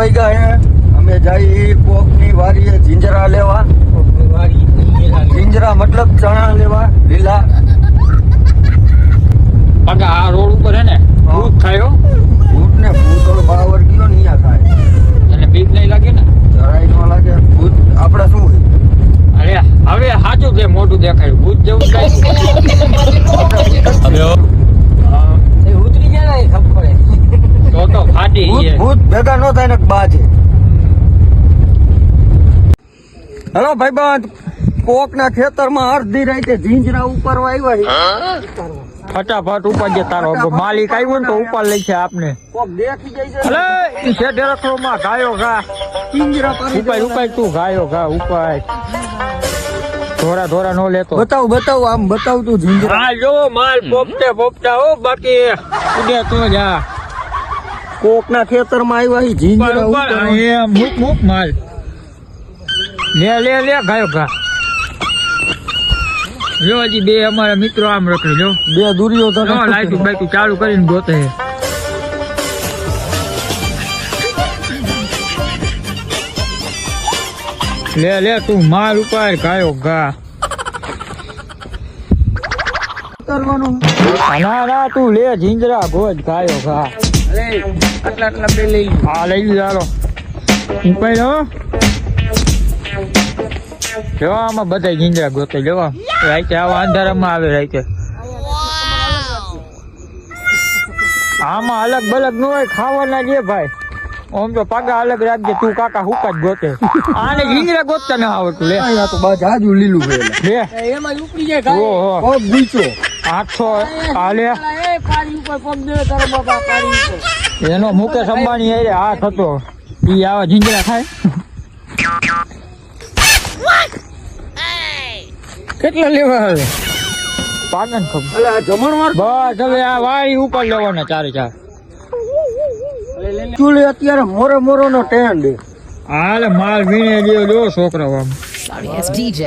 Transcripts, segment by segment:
વાગ્યા હે અમે જઈ કોકની વારીએ જીંજરા લેવા જીંજરા મતલબ ચણા લેવા લીલા પગા આ રોડ ઉપર હે ને ભૂત થાય ભૂત ને ભૂત ઓલો પાવર ગયો ને અહીંયા થાય એને બીક નહીં લાગે ને જરાય ન લાગે ભૂત આપડે શું હોય અરે હવે સાચું છે મોટું દેખાય ભૂત જેવું થાય ઉતરી જાય ને ખબર પડે તો ફાટી ભૂત ભૂત ભેગા ન થાય ને બાજે હેલો ભાઈબંધ કોક ના ખેતરમાં અડધી રાતે જીંજરા ઉપાડવા આવ્યા છે ફટાફટ ઉપાડજે તારો માલિક આવ્યો ને તો ઉપાડ લઈ છે આપને કોક દેખી જાય છે અલે ઈ શેઠે રખડો માં ગાયો ગા જીંજરા પાડી ઉપાય ઉપાય તું ગાયો ગા ઉપાય ધોરા ધોરા નો લેતો બતાવ આમ બતાવ તું જીંજરા હા જો માલ પોપટા હો બાકી ઉડે તો જા કોક ના ખેતરમાં આવ્યા છે જીંજરા ઉપાડવા. એ મૂક માલ લે ગાયો ગા જો હજી બે અમારા મિત્રો આમ રખડે જો બે દુર્યોધન લાઈટું બાઈટું ચાલુ કરીને ગોતે લે તું માલ ઉપાડ ગાયો ગા કરવાનું ના તું લે જીંજરા ગોજ ગાયો ગા આટલા બે લઈ હા લઈ લીધો હાલો ઉપાડ હો જો આમાં બધા જીંજરા ગોતે જોવા રાઈતે આવા અંધારામાં આવે રાઈતે આમાં અલગ બલગ ન હોય ખાવાના જે ભાઈ ઓમ તો પાગા અલગ રાખજે તું કાકા હુકા જ ગોતે આને જીંજરા ગોતતા ના આવડતું લે આ તો બાજ આજુ લીલું ભરેલા લે એમાં ઉપડી જાય ઓહો પગ બીચો 800 આલે એનો મુકેશ અંબાણી આરે હાથ હતો ઈ આવા જીંજરા ખાય કેટલા લેવા હવે પાગન ખબર એટલે આ જમણવાર બસ હવે આ વાળી ઉપર લેવાના ચારે ચાર ચૂલે અત્યારે મોરો નો ટેન્ડ હાલે માલ વીણે જેવો જો છોકરા આમ Sorry, it's DJ.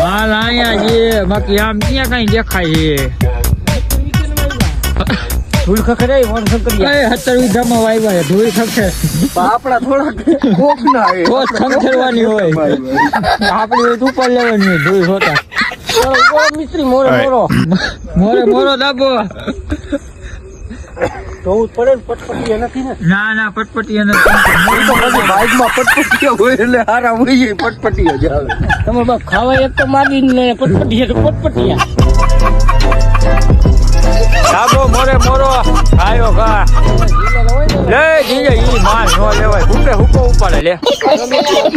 માલ અહીંયા જે બાકી આમ ક્યાં કઈ દેખાય ધૂળ ખખડે વન છે 17 વીઘામાં વાવ્યા છે ધૂળ ખખે આપડા થોડા કોક ના હે કોસ ખંખેરવાની હોય આપણી ઉપર લેવાની હોય ધૂળ હોતા મિસ્ત્રી મોરો દાબો તો પડે પટપટી નથી ને ના પટપટી એને બાઈક માં પટપટી હોય એટલે હારા હોય પટપટી જ આવે તમે બસ ખાવા એક તો માગી ને પટપટી તો પટપટી દાબો મોરો આયો ગા લે જીજે ઈ માલ નો લેવાય હુકો ઉપાડે લે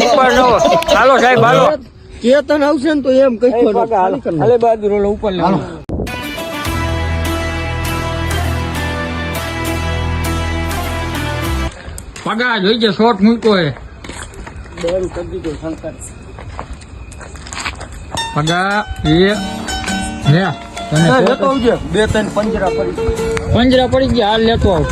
ઉપર નો હાલો સાહેબ હાલો ચેતન આવશે ને તો એમ કઈ હાલે બાજુ રોલો ઉપર લે પગા જોઈજે શોર્ટ મૂક્યો હે પગા એ લે તને લેતો આવજે બે ત્રણ પંજરા પડી ગયા હાલ લેતો આવ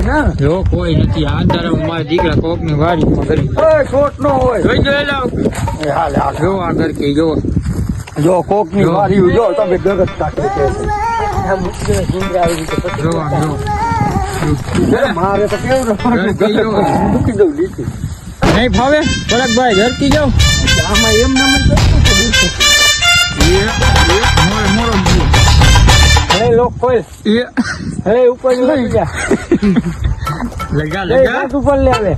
ના જો કોઈ નથી આ અંધારામાં મારા દીકરા કોક ની વાડી કરી શોટ નો હોય જોઈ જો એલા હાલે જો આગળ કે જો કોક ની વારી જો તમે ગરજ કાઢી જો મારે તો કેવું મૂકી દઉં લીધી નહીં ફાવે ભરતભાઈ ઘરથી જાવ આમાં એમ નામ મોરો હે લોક કોઈ હે ઉપર લઈ જા લગા ઉપર લે આવે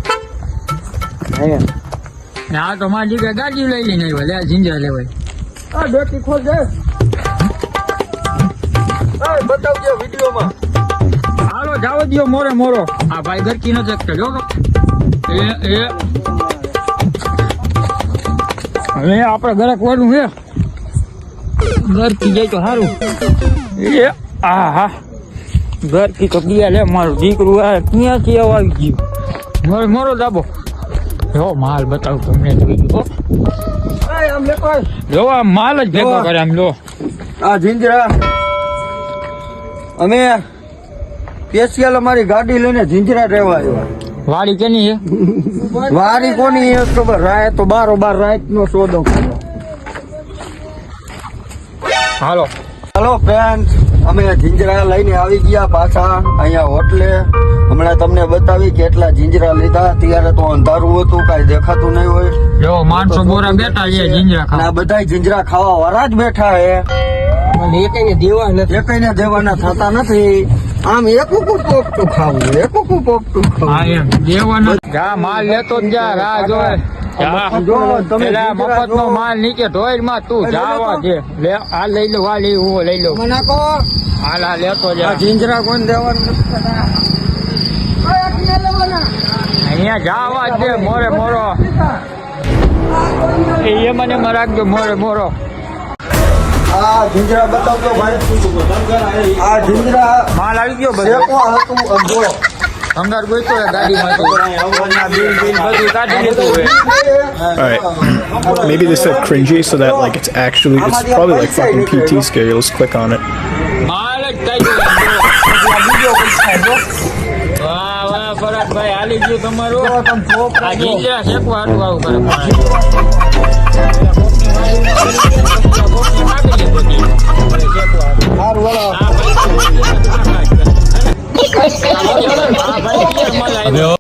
આ તો મારી દીકરા ગાડી લઈ લઈને આવ્યો લે જીંજરા લેવાય આ ડોકી ખોલ દે બતાવજો વિડીયોમાં હાલો જાવ દિયો મોરો આ ભાઈ ઘરકી નો ચેક જો એ હવે આપણે ઘરે કોનું છે ઘરકી જાય તો સારું એ હા ઘરકી તો ગયા લે મારું દીકરું આ ક્યાંથી આવી ગયું મોરો દાબો જો માલ બતાવ તમને આમ લે કોઈ જો આ માલ જ ભેગો કરે આમ લો આ જીંજરા અમે સ્પેશિયલ અમારી ગાડી લઈને જીંજરા રહેવા આવ્યા વાડી કેની છે વારી કોની એ ખબર રાત તો 12 રાત નો સોદો હાલો હેલો ફ્રેન્ડ અમે જીંજરા લઈને આવી ગયા પાછા અહીંયા હોટલે. હમણાં તમને બતાવી કેટલા જીંજરા લીધા. ત્યારે તો અંધારું હતું, કાંઈ દેખાતું નહીં હોય. જો માણસો બોરા બેઠા છે જીંજરા અને આ બધા જીંજરા ખાવા વાળા જ બેઠા હે. એકઈને દેવાના થતા નથી. આમ એકુકુ પોપટું ખાવું, એકુકુ પોપટું હા ખાવું. એમ દેવાનો જા માલ લેતો જ જા રાહ જોય જો તમે પેલા જીંજરા મફત નો જો. માલ નીચે ઢોર માં તું લઈ લો જાવા તો. દે લે આ લઈ લો આ લઈ હું લઈ લો મને કહો, હાલ આ લેતો આ જા જીંજરા કોણ દેવાનું નથી થતા? અહીંયા જાવા જ દે મોરે મોરો એ મને રાખજો મોરે મોરો આ જીંજરા બતાવજો ભાઈ. આ જીંજરા માલ આવી ગયો બધો શેકો હતું અડધો. અંગાર ગોઈતો હે ગાડીમાં તો બિલ બિલ બધું કાઢી લીધું હે Alright. Maybe this said cringy, so that like it's probably like fucking PT scary. Let's click on it. માલ જ થઈ ગયો વાહ વાહ ભરતભાઈ હાલી ગયું તમારું આ જીંજરા શેકવા હાટું આવું કરે સારું વાળો. આ ભાઈ